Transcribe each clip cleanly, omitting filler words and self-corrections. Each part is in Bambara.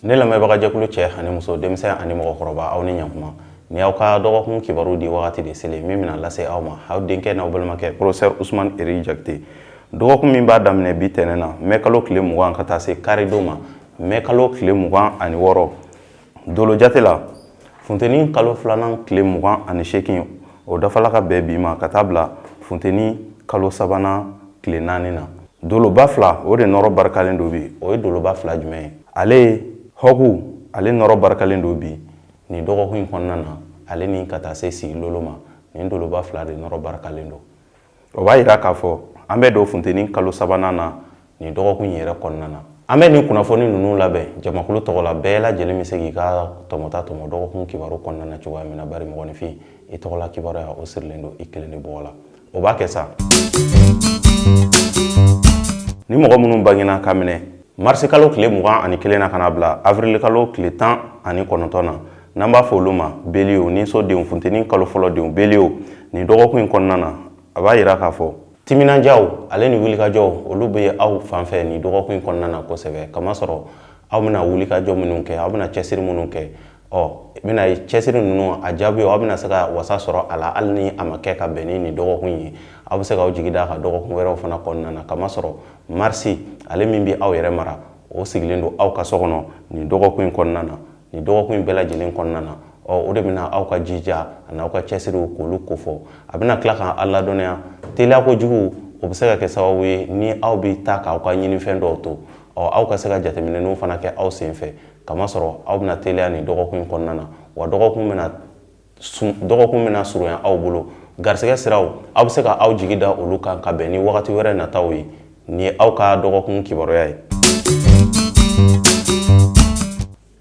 ne lamɛnbaga jɛkulu cɛ ani muso denmisɛn ani mɔgɔkɔrɔba aw ni ɲankuma ni aw ka dɔgɔkun kibaru di wagati de sele min bɛna lase aw ma aw denkɛ n'aw balimakɛ professeur Ousmane Eri Jakite dɔgɔkun min b'a daminɛ bi tɛnɛn na mai kalo tile 20 ka taa se kari don ma mai kalo tile 26 dolo jate la funteni kalo filanan tile 28 o dafala ka bɛn bi ma ka taa bila funteni kalo sabanan tile 4 na doloba fila o de nɔrɔ barikalen do bi o ye doloba fila jumɛn ye ale hɔgu ale nɔrɔ barikalen do bi ni dɔgɔkun in kɔnɔna na ale ni ka taa se sigilolo ma ni doloba fila de nɔrɔ barikalen do o b'a yira k'a fɔ an bɛ don funteni kalo sabanan na ni dɔgɔkun in yɛrɛ kɔnɔna na an bɛ nin kunnafoni ninnu labɛn jamakulu tɔgɔ la bɛɛ lajɛlen bɛ se k'i ka tɔmɔta tɔmɔ dɔgɔkun kibaru kɔnɔna na cogoya min na bari mɔgɔninfin i tɔgɔla kibaruya o sirilen do i kelen de bɔgɔ la o b'a kɛ sa ni mɔgɔ minnu bangena ka minɛ marisi kalo tile 21 na ka na bila avril kalo tile 19 na n'an b'a fɔ olu ma beliw ni sodenw funteni kalo fɔlɔ denw beliw ni dɔgɔkun in kɔnɔna na a b'a yira k'a fɔ timinandiyaw ale ni wulikajɔw olu bɛ aw fanfɛ ni dɔgɔkun in kɔnɔna na kosɛbɛ kamasɔrɔ aw bɛna wulikajɔ minnu kɛ aw bɛna cɛsiri minnu kɛ bɛna cɛsiri ninnu a jaabi aw bɛna se ka wasa sɔrɔ a la hali ni a ma kɛ ka bɛn ni nin dɔgɔkun ye aw bɛ se k'aw jigi da ka dɔgɔkun wɛrɛw fana kɔnɔna na kamasɔrɔ marisi ale min bɛ aw yɛrɛ mara o sigilen don aw ka so kɔnɔ nin dɔgɔkun in kɔnɔna na nin dɔgɔkun in bɛɛ lajɛlen kɔnɔna na o de bɛna aw ka jija ani aw ka cɛsiriw k'olu kofɔ a bɛna tila k'aw ladɔnniya teliya kojugu o bɛ se ka kɛ sababu ye ni aw bɛ taa k'aw ka ɲinifɛn dɔw to aw ka se ka jateminɛw fana kɛ aw senfɛ kamasɔrɔ aw bɛna teliya nin dɔgɔkun in kɔnɔna na wa dɔgɔkun bɛna surunya aw bolo garisɛgɛ siraw aw bɛ se ka aw jigi da olu kan ka bɛn ni wagati wɛrɛ nataw ye nin ye aw ka dɔgɔkun kibaruya ye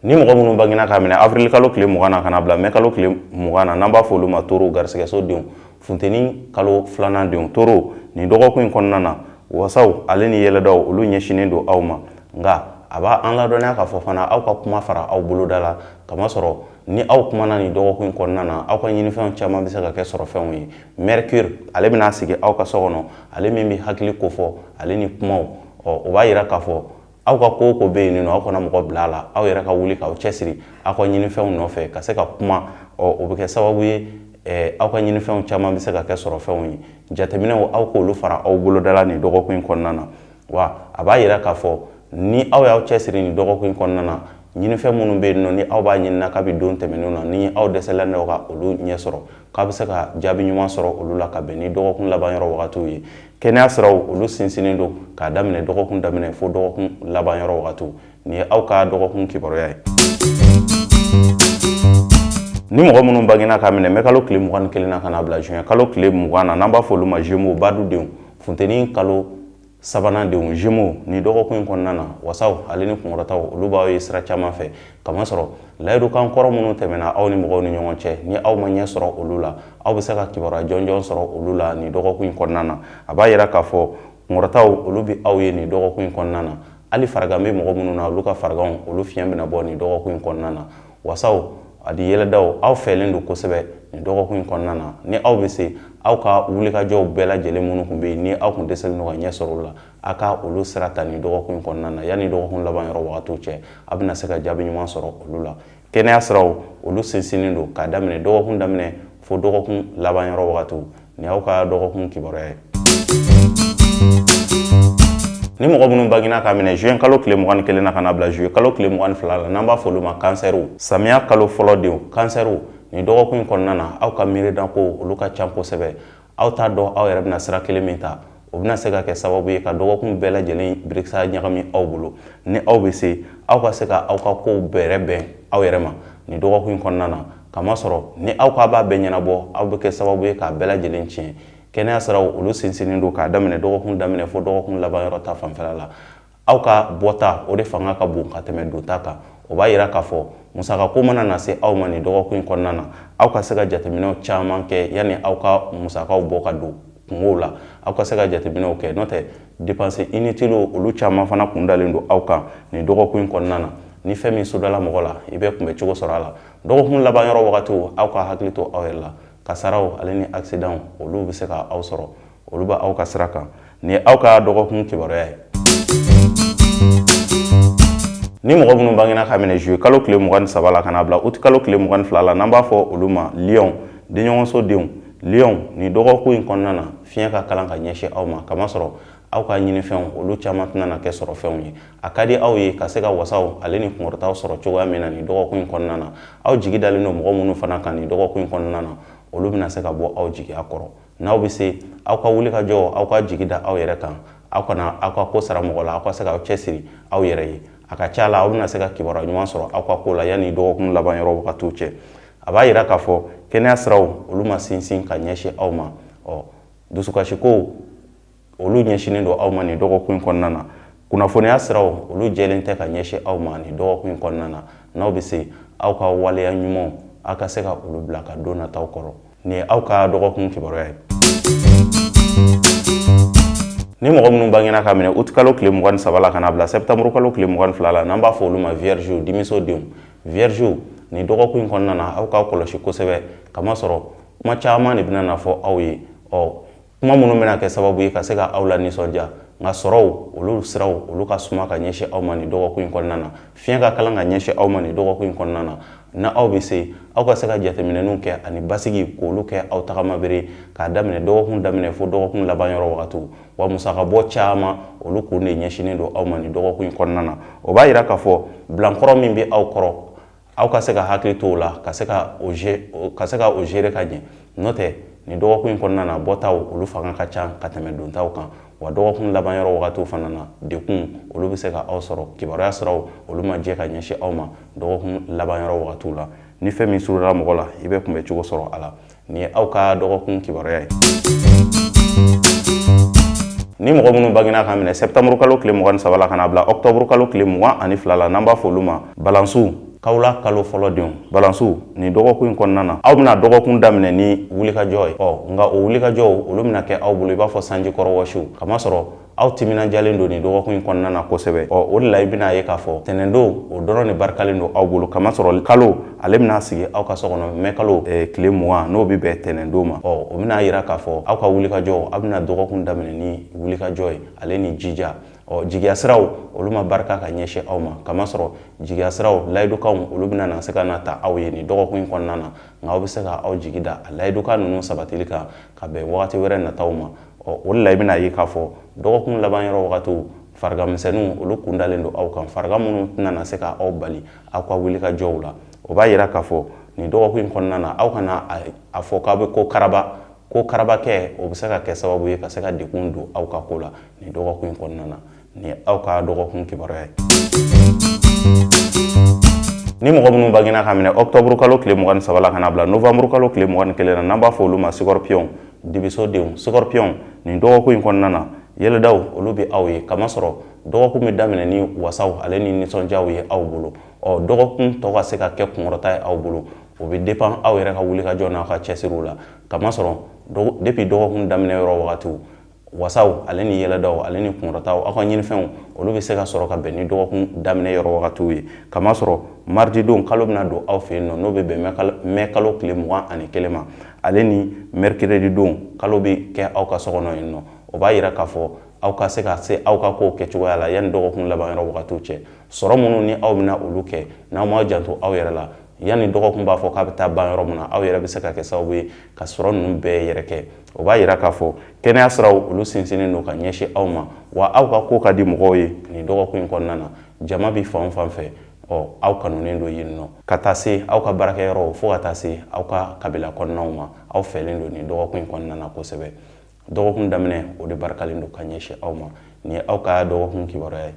ni mɔgɔ minnu bangena ka minɛ avril kalo tile 20 na ka na bila mai kalo tile 20 na n'an b'a fɔ olu ma toro garisɛgɛso denw funteni kalo filanan denw toro nin dɔgɔkun in kɔnɔna na wasaw ale ni yɛlɛdaw olu ɲɛsinen don aw ma nka a b'a an ladɔnniya k'a fɔ fana aw ka kuma fara aw boloda la kamasɔrɔ ni aw kumana nin dɔgɔkun in kɔnɔna na aw ka ɲinifɛnw caman bɛ se ka kɛ sɔrɔfɛnw ye mercure ale bɛna sigi aw ka so kɔnɔ ale min bɛ hakili kofɔ ale ni kumaw o b'a yira k'a fɔ aw ka ko o ko bɛ yen nɔ aw kana mɔgɔ bila a la aw yɛrɛ ka wuli k'aw cɛsiri aw ka ɲinifɛnw nɔfɛ ka se ka kuma o bɛ kɛ sababu ye aw ka ɲinifɛnw caman bɛ se ka kɛ sɔrɔfɛnw ye jateminɛw aw k'olu fara aw boloda la nin dɔgɔkun in kɔnɔna na wa a b'a yira k'a fɔ ni aw y'aw cɛsiri nin dɔgɔkun in kɔnɔna na ɲinifɛn minnu bɛ yen nɔ ni aw b'a ɲinina k'a bɛ don tɛmɛnenw na ni aw dɛsɛla n'aw ka olu ɲɛ sɔrɔ k'a bɛ se ka jaabi ɲuman sɔrɔ olu la ka bɛn ni dɔgɔkun laban yɔrɔ wagatiw ye kɛnɛya siraw olu sinsinnen don k'a daminɛ dɔgɔkun daminɛ fo dɔgɔkun laban yɔrɔ wagatiw nin ye aw ka dɔgɔkun kibaruya ye ni mɔgɔ minnu bangena ka minɛ mai kalo tile 21 na ka na bila juin kalo tile 20 na n'an b'a fɔ olu ma Gémeaux badudenw funteni kalo sabanan denw Gémeaux ni dɔgɔkun in kɔnɔna na wasaw ale ni kunkɔrɔtaw olu b'aw ye sira caman fɛ kamasɔrɔ layidukan kɔrɔ minnu tɛmɛna aw ni mɔgɔw ni ɲɔgɔn cɛ ni aw ma ɲɛ sɔrɔ olu la aw bɛ se ka kibaruya jɔnjɔn sɔrɔ olu la nin dɔgɔkun in kɔnɔna na a b'a yira k'a fɔ kunkɔrɔtaw olu bɛ aw ye nin dɔgɔkun in kɔnɔna na hali farigan bɛ mɔgɔ minnu na olu ka fariganw olu fiɲɛ bɛna bɔ nin dɔgɔkun in kɔnɔna na wasaw a di yɛlɛdaw aw fɛlen don kosɛbɛ nin dɔgɔkun in kɔnɔna na ni aw bɛ se aw ka wulikajɔw bɛɛ lajɛlen minnu tun bɛ yen ni aw tun dɛsɛlen don ka ɲɛ sɔrɔ olu la aw ka olu sira ta nin dɔgɔkun in kɔnɔna na yanni dɔgɔkun laban yɔrɔ wagatiw cɛ aw bɛna se ka jaabi ɲuman sɔrɔ olu la kɛnɛya siraw olu sinsinnen don k'a daminɛ dɔgɔkun daminɛ fo dɔgɔkun laban yɔrɔ wagatiw nin y'aw ka dɔgɔkun kibaruya ye ni mɔgɔ minnu bangena ka minɛ juin kalo tile 21 na ka na bila juillet kalo tile 22 la n'an b'a fɔ olu ma kansɛriw samiya kalo fɔlɔ denw kansɛriw nin dɔgɔkun in kɔnɔna na aw ka miiridanko olu ka ca kosɛbɛ aw t'a dɔn aw yɛrɛ bɛna sira kelen min ta o bɛna se ka kɛ sababu ye ka dɔgɔkun bɛɛ lajɛlen birikisa ɲagami aw bolo ni aw bɛ se aw ka se ka aw ka kow bɛrɛ bɛn aw yɛrɛ ma nin dɔgɔkun in kɔnɔna na kamasɔrɔ ni aw k'a b'a bɛɛ ɲɛnabɔ aw bɛ kɛ sababu ye k'a bɛɛ lajɛlen tiɲɛ kɛnɛya siraw olu sinsinnen don k'a daminɛ dɔgɔkun daminɛ fo dɔgɔkun laban yɔrɔ ta fanfɛla la aw ka bɔta o de fanga ka bon ka tɛmɛ donta kan o b'a yira k'a fɔ musakako mana na se aw ma nin dɔgɔkun in kɔnɔna na aw ka se ka jateminɛw caman kɛ yanni aw ka musakaw bɔ ka don kungow la aw ka se ka jateminɛw kɛ n'o tɛ dépenses inutiles olu caman fana kun dalen don aw kan nin dɔgɔkun in kɔnɔna na ni fɛn min sodala mɔgɔ la i bɛ kunbɛ cogo sɔrɔ a la dɔgɔkun laban yɔrɔ wagatiw aw ka hakili to aw yɛrɛ la kasaraw ale ni accident olu bɛ se ka aw sɔrɔ olu bɛ aw ka sira kan nin ye aw ka dɔgɔkun kibaruya ye ni mɔgɔ minnu bangena ka minɛ juillet kalo tile 23 la kana bila août kalo tile 24 la n'an b'a fɔ olu ma lion denɲɔgɔnso denw lion ni dɔgɔkun in kɔnɔna na fiɲɛ ka kalan ka ɲɛsin aw ma kamasɔrɔ aw ka ɲinifɛnw olu caman tɛna na kɛ sɔrɔ fɛnw ye a ka di aw ye ka se ka wasaw ale ni kunkɔrɔtaw sɔrɔ cogoya min na ni dɔgɔkun in kɔnɔna na aw jigi dalen don mɔgɔ minnu fana kan ni dɔgɔkun in kɔnɔna na olu bɛna se ka bɔ aw jigiya kɔrɔ n'aw bɛ se aw ka wuli ka jɔ aw ka jigi da aw yɛrɛ kan aw kana aw ka ko sara mɔgɔ la aw ka se ka aw cɛsiri aw yɛrɛ ye a ka ca la aw bɛna se ka kibaruya ɲuman sɔrɔ aw ka ko la yanni dɔgɔkun laban yɔrɔ wagatiw cɛ a b'a yira k'a fɔ kɛnɛya siraw olu ma sinsin ka ɲɛsin aw ma dusukasiko olu ɲɛsinen don aw ma nin dɔgɔkun in kɔnɔna na kunnafoniya siraw olu jɛlen tɛ ka ɲɛsin aw ma nin dɔgɔkun in kɔnɔna na n'aw bɛ se aw ka waleya ɲumanw aw ka se ka olu bila ka don nataw kɔrɔ nin ye aw ka dɔgɔkun kibaruya ye ni mɔgɔ minnu bangena ka minɛ août kalo tile 23 la kana bila septembre kalo tile 22 la n'an b'a fɔ olu ma vierge dimisodenw vierge ni dɔgɔkun in kɔnɔna na aw ka kɔlɔsi kosɛbɛ kamasɔrɔ kuma caman de bɛna na fɔ aw ye kuma minnu bɛna kɛ sababu ye ka se ka aw la nisɔndiya nka sɔrɔw olu siraw olu ka suma ka ɲɛsin aw ma nin dɔgɔkun in kɔnɔna na fiɲɛ ka kalan ka ɲɛsin aw ma nin dɔgɔkun in kɔnɔna na na aw bɛ se aw ka se ka jateminɛw kɛ ani basigi k'olu kɛ aw tagama bere k'a daminɛ dɔgɔkun daminɛ fo dɔgɔkun laban yɔrɔ wagatiw wa musakabɔ caman olu kun de ɲɛsinen don aw ma nin dɔgɔkun in kɔnɔna na o b'a yira k'a fɔ bilankɔrɔ min bɛ aw kɔrɔ aw ka se ka hakili to o la ka se ka o gérer ka ɲɛ n'o tɛ nin dɔgɔkun in kɔnɔna na bɔtaw olu fanga ka ca ka tɛmɛ dontaw kan wa dɔgɔkun laban yɔrɔ wagatiw fana na dekun olu bɛ se ka aw sɔrɔ kibaruya siraw olu ma jɛ ka ɲɛsin aw ma dɔgɔkun laban yɔrɔ wagatiw la ni fɛn min surula mɔgɔ la i bɛ kunbɛ cogo sɔrɔ a la nin ye aw ka dɔgɔkun kibaruya ye ni mɔgɔ minnu bangena ka minɛ septembre kalo tile 23 la kana bila octobre kalo tile 22 la n'an b'a fɔ olu ma balansiw kawla kalo fɔlɔ denw balansiw ni dɔgɔkun in kɔnɔna na aw bɛna dɔgɔkun daminɛ ni wulikajɔ ye nka o wulikajɔw olu bɛna kɛ aw bolo i b'a fɔ sanji kɔrɔ wɔsiw kamasɔrɔ aw timinajalen don nin dɔgɔkun in kɔnɔna na kosɛbɛ o de la i bɛna ye k'a fɔ tɛnɛndon o dɔrɔn de barikalen don aw bolo kamasɔrɔ kalo ale bɛna sigi aw ka so kɔnɔ mɛ kalo tile 20 n'o bɛ bɛn tɛnɛndon ma o bɛna yira k'a fɔ aw ka wulikajɔ aw bɛna dɔgɔkun daminɛ ni wulikajɔ ye ale ni jija jigiya siraw olu ma barika ka ɲɛsin aw ma kamasɔrɔ jigiya siraw layidukanw olu bɛna na se ka na ta aw ye nin dɔgɔkun in kɔnɔna na nka aw bɛ se ka aw jigi da a layidukan ninnu sabatili kan ka bɛn wagati wɛrɛ nataw ma o de la i bɛna ye k'a fɔ dɔgɔkun laban yɔrɔ wagatiw farigamisɛnninw olu kun dalen don aw kan fariga minnu tɛna na se ka aw bali aw ka wulikajɔw la o b'a yira k'a fɔ nin dɔgɔkun in kɔnɔna na aw kana a fɔ k'aw bɛ ko karabakɛ o bɛ se ka kɛ sababu ye ka se ka dekun don aw ka ko la nin dɔgɔkun in kɔnɔna na ni aw ka dɔgɔkun kibaruya ye ni mɔgɔ minnu bangena ka minɛ octobre kalo tile 23 la kana bila novembre kalo tile 21 na n'an b'a fɔ olu ma scorpion dibisodenw scorpion nin dɔgɔkun in kɔnɔna na yɛlɛdaw olu bɛ aw ye kamasɔrɔ dɔgɔkun bɛ daminɛ ni wasaw ale ni nisɔndiyaw ye aw bolo dɔgɔkun tɔ ka se ka kɛ kunkɔrɔta ye aw bolo o bɛ dépend aw yɛrɛ ka wulikajɔ n'aw ka cɛsiriw la kamasɔrɔ depuis dɔgɔkun daminɛ yɔrɔ wagatiw wasaw ale ni yɛlɛdaw ale ni kunkɔrɔtaw aw ka ɲinifɛnw olu bɛ se ka sɔrɔ ka bɛn ni dɔgɔkun daminɛ yɔrɔ wagatiw ye kamasɔrɔ mardi don kalo bɛna don aw fɛ yen nɔ n'o bɛ bɛn mai kalo tile 21 ma ale ni mercredi don kalo bɛ kɛ aw ka so kɔnɔ yen nɔ o b'a yira k'a fɔ aw ka se ka se aw ka kow kɛcogoya la yanni dɔgɔkun laban yɔrɔ wagatiw cɛ sɔrɔ minnu ni aw bɛna olu kɛ n'aw m'aw janto aw yɛrɛ la yanni dɔgɔkun b'a fɔ k'a bɛ taa ban yɔrɔ min na aw yɛrɛ bɛ se ka kɛ sababu ye ka sɔrɔ ninnu bɛɛ yɛrɛ kɛ o b'a yira k'a fɔ kɛnɛya siraw olu sinsinnen don ka ɲɛsin aw ma wa aw ka ko ka di mɔgɔw ye nin dɔgɔkun in kɔnɔna na jama bɛ fan o fan fɛ aw kanunen don yen nɔ ka taa se aw ka baarakɛyɔrɔw fo ka taa se aw ka kabila kɔnɔnaw ma aw fɛlen don nin dɔgɔkun in kɔnɔna na kosɛbɛ dɔgɔkun daminɛ o de barikalen don ka ɲɛsin aw ma nin ye aw ka dɔgɔkun kibaruya ye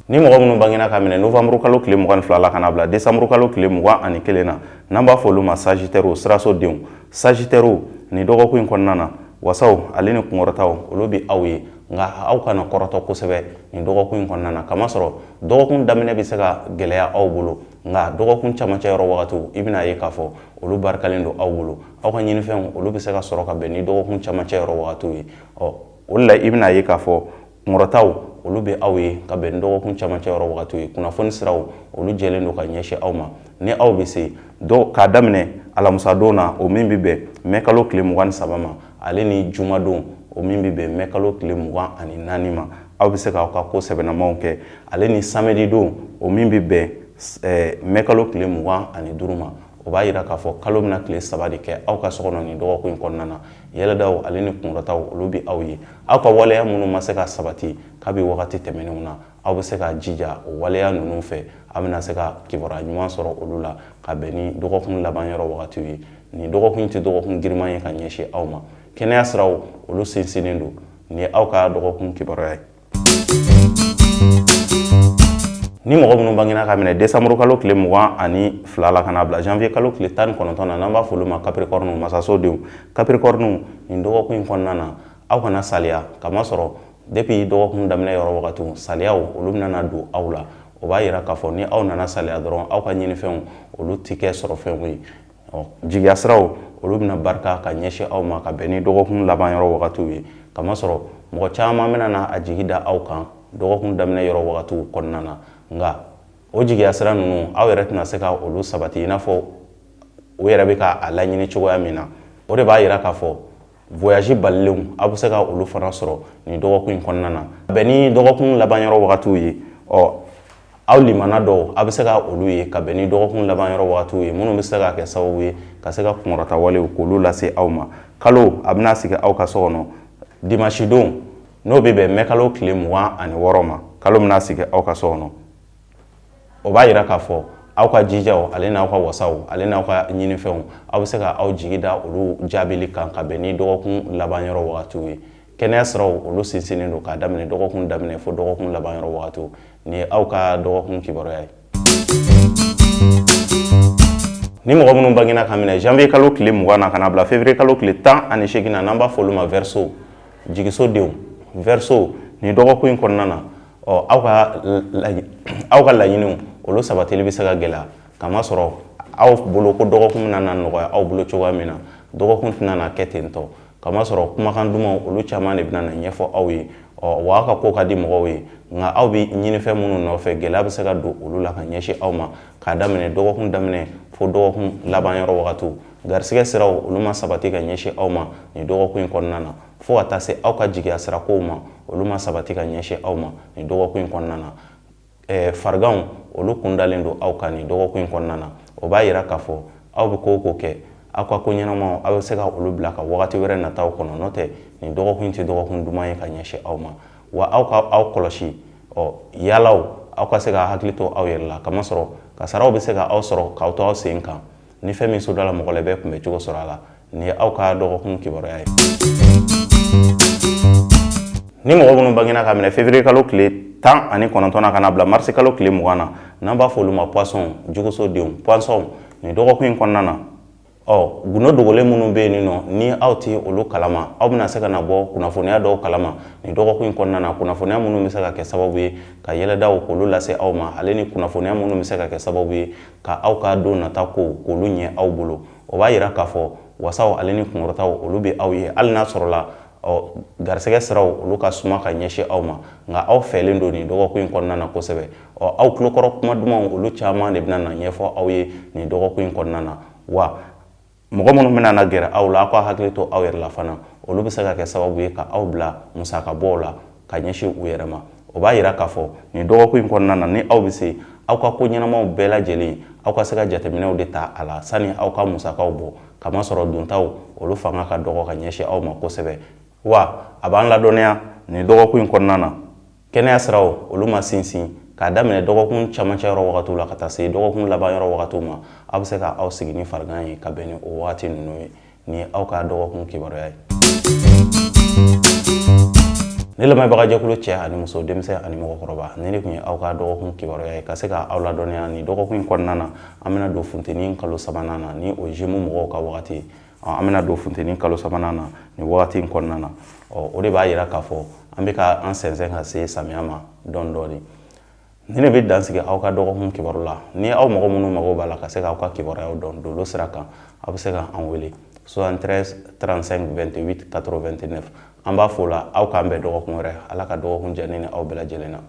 ni mɔgɔ minnu bangena ka minɛ novembre kalo tile 22 la kana bila décembre kalo tile 21 na n'an b'a fɔ olu ma sagittaire sirasodenw sagittaire ni dɔgɔkun in kɔnɔna na wasaw ale ni kunkɔrɔtaw olu bɛ aw ye nka aw kana kɔrɔtɔ kosɛbɛ nin dɔgɔkun in kɔnɔna na kamasɔrɔ dɔgɔkun daminɛ bɛ se ka gɛlɛya aw bolo nka dɔgɔkun camancɛ yɔrɔ wagatiw i bɛna ye k'a fɔ olu barikalen don aw bolo aw ka ɲinifɛnw olu bɛ se ka sɔrɔ ka bɛn ni dɔgɔkun camancɛ yɔrɔ wagatiw ye o de la i bɛna ye k'a fɔ kunkɔrɔtaw olu bɛ aw ye ka bɛn dɔgɔkun camancɛ yɔrɔ wagatiw ye kunnafoni siraw olu jɛlen don ka ɲɛsin aw ma ni aw bɛ se k'a daminɛ alamusadon na o min bɛ bɛn mai kalo tile 23 ma ale ni jumadon o min bɛ bɛn mai kalo tile 24 ma aw bɛ se k'aw ka ko sɛbɛnnamaw kɛ ale ni samedi don o min bɛ bɛn mai kalo tile 25 ma o b'a yira k'a fɔ kalo bɛna tile 3 de kɛ aw ka so kɔnɔ nin dɔgɔkun in kɔnɔna na yɛlɛdaw ale ni kunkɔrɔtaw olu bɛ aw ye aw ka waleya minnu ma se ka sabati kabi wagati tɛmɛnenw na aw bɛ se ka jija o waleya ninnu fɛ aw bɛna se ka kibaruya ɲuman sɔrɔ olu la ka bɛn ni dɔgɔkun laban yɔrɔ wagatiw ye nin dɔgɔkun tɛ dɔgɔkun giriman ye ka ɲɛsin aw ma kɛnɛya siraw olu sinsinnen don ni aw ka dɔgɔkun kibaruya ye ni mɔgɔ minnu bangena ka minɛ décembre kalo tile 22 la ka n'a bila janvier kalo tile 19 na n'an b'a fɔ olu ma capricorne masasodenw capricorne nin dɔgɔkun in kɔnɔna na aw kana saliya kamasɔrɔ depuis dɔgɔkun daminɛ yɔrɔ wagatiw saliyaw olu bɛna don aw la o b'a yira k'a fɔ ni aw nana saliya dɔrɔn aw ka ɲinifɛnw olu tɛ kɛ sɔrɔ fɛnw ye jigiya siraw olu bɛna barika ka ɲɛsin aw ma ka bɛn ni dɔgɔkun laban yɔrɔ wagatiw ye kamasɔrɔ mɔgɔ caman bɛna na a jigi da aw kan dɔgɔkun daminɛ yɔrɔ wagatiw kɔnɔna na nka o jigiya sira ninnu aw yɛrɛ tɛna se ka olu sabati i n'a fɔ o yɛrɛ bɛ ka a laɲini cogoya min na o de b'a yira k'a fɔ voyage balilenw aw bɛ se ka olu fana sɔrɔ nin dɔgɔkun in kɔnɔna na bɛn ni dɔgɔkun laban yɔrɔ wagatiw ye aw limana dɔw aw bɛ se ka olu ye ka bɛn ni dɔgɔkun laban yɔrɔ wagatiw ye minnu bɛ se ka kɛ sababu ye ka se ka kunkɔrɔta walew k'olu lase aw ma kalo a bɛna sigi aw ka so kɔnɔ dimanche don n'o bɛ bɛn mai kalo tile 26 ma kalo bɛna sigi aw ka so kɔnɔ o b'a yira k'a fɔ aw ka jijaw ale n'aw ka wasaw ale n'aw ka ɲinifɛnw aw bɛ se ka aw jigi da olu jaabili kan ka bɛn ni dɔgɔkun laban yɔrɔ wagatiw ye kɛnɛya siraw olu sinsinnen don k'a daminɛ dɔgɔkun daminɛ fo dɔgɔkun laban yɔrɔ wagatiw ni aw ka dɔgɔkun kibaruya ye ni mɔgɔ minnu bangena ka minɛ janvier kalo tile 20 na ka na bila février kalo tile 18 na n'an b'a fɔ olu ma verseau jigisodenw verseau ni dɔgɔkun in kɔnɔna na aw ka laɲiniw olu sabatili bɛ se ka gɛlɛya kamasɔrɔ aw bolo ko dɔgɔkun bɛna na nɔgɔya aw bolo cogoya min na dɔgɔkun tɛna na kɛ ten tɔ kamasɔrɔ kumakan dumanw olu caman de bɛna na ɲɛfɔ aw ye wa aw ka ko ka di mɔgɔw ye nka aw bɛ ɲinifɛn minnu nɔfɛ gɛlɛya bɛ se ka don olu la ka ɲɛsin aw ma k'a daminɛ dɔgɔkun daminɛ fo dɔgɔkun laban yɔrɔ wagatiw garisɛgɛ siraw olu ma sabati ka ɲɛsin aw ma nin dɔgɔkun in kɔnɔna na fo ka taa se aw ka jigiya sirakow ma olu ma sabati ka ɲɛsin aw ma nin dɔgɔkun in kɔnɔna na fariganw olu kun dalen don aw kan nin dɔgɔkun in kɔnɔna na o b'a yira k'a fɔ aw bɛ ko o ko kɛ aw ka ko ɲɛnamaw aw bɛ se ka olu bila ka wagati wɛrɛ nataw kɔnɔ n'o tɛ nin dɔgɔkun tɛ dɔgɔkun duman ye ka ɲɛsin aw ma wa aw ka aw kɔlɔsi yaalaw aw ka se ka hakili to aw yɛrɛ la kamasɔrɔ kasaraw bɛ se ka aw sɔrɔ k'aw to aw sen kan ni fɛn min sodala mɔgɔ la bɛɛ kunbɛ cogo sɔrɔ a la nin ye aw ka dɔgɔkun kibaruya ye ni mɔgɔ minnu bangena ka minɛ février kalo tile 19 na ka na bila mars kalo tile 20 na n'an b'a fɔ olu ma poisson jugusodenw poisson nin dɔgɔkun in kɔnɔna na gundo dogolen minnu bɛ yen nɔ ni aw tɛ olu kalama aw bɛna se ka na bɔ kunnafoniya dɔw kalama nin dɔgɔkun in kɔnɔna na kunnafoniya minnu bɛ se ka kɛ sababu ye ka yɛlɛdaw k'olu lase aw ma ale ni kunnafoniya minnu bɛ se ka kɛ sababu ye ka aw ka don nata ko k'olu ɲɛ aw bolo o b'a yira k'a fɔ wasaw ale ni kunkɔrɔtaw olu bɛ aw ye hali n'a sɔrɔla garisɛgɛ siraw olu ka suma ka ɲɛsin aw ma nka aw fɛlen don nin dɔgɔkun in kɔnɔna na kosɛbɛ aw tulokɔrɔ kuma dumanw olu caman de bɛna na ɲɛfɔ aw ye nin dɔgɔkun in kɔnɔna na wa mɔgɔ minnu bɛna na gɛrɛ aw la aw ka hakili to aw yɛrɛ la fana olu bɛ se ka kɛ sababu ye ka aw bila musakabɔw la ka ɲɛsin u yɛrɛ ma o b'a yira k'a fɔ nin dɔgɔkun in kɔnɔna na ni aw bɛ se aw ka ko ɲɛnamaw bɛɛ lajɛlen aw ka se ka jateminɛw de ta a la sani aw ka musakaw bɔ kamasɔrɔ dontaw olu fanga ka dɔgɔ ka ɲɛsin aw ma kosɛbɛ wa a b'an ladɔnniya nin dɔgɔkun in kɔnɔna na kɛnɛya siraw olu ma sinsin k'a daminɛ dɔgɔkun camancɛ yɔrɔ wagatiw la ka taa se dɔgɔkun laban yɔrɔ wagatiw ma aw bɛ se ka aw sigi ni farigan ye ka bɛn ni o wagati ninnu ye ni aw ka dɔgɔkun kibaruya ye ne lamɛnbaga jɛkulu cɛ ani muso denmisɛn ani mɔgɔkɔrɔba ni ne tun ye aw ka dɔgɔkun kibaruya ye ka se ka aw ladɔnniya nin dɔgɔkun in kɔnɔna na an bɛna don funteni kalo 3nan na ni o Gémeaux mɔgɔw ka wagati ye an bɛna don funteni kalo 3nan na nin wagati in kɔnɔna na o de b'a yira k'a fɔ an bɛ ka an sɛnsɛn ka se samiya ma dɔɔni dɔɔni ni ne bɛ dansigi aw ka dɔgɔkun kibaru la ni aw mɔgɔ minnu mago b'a la ka se k'aw ka kibaruyaw dɔn dolo sira kan aw bɛ se ka an wele 73 35 28 89 an b'a fɔ la aw k'an bɛn dɔgɔkun wɛrɛ ala ka dɔgɔkun diya ne ni aw bɛɛ lajɛlen na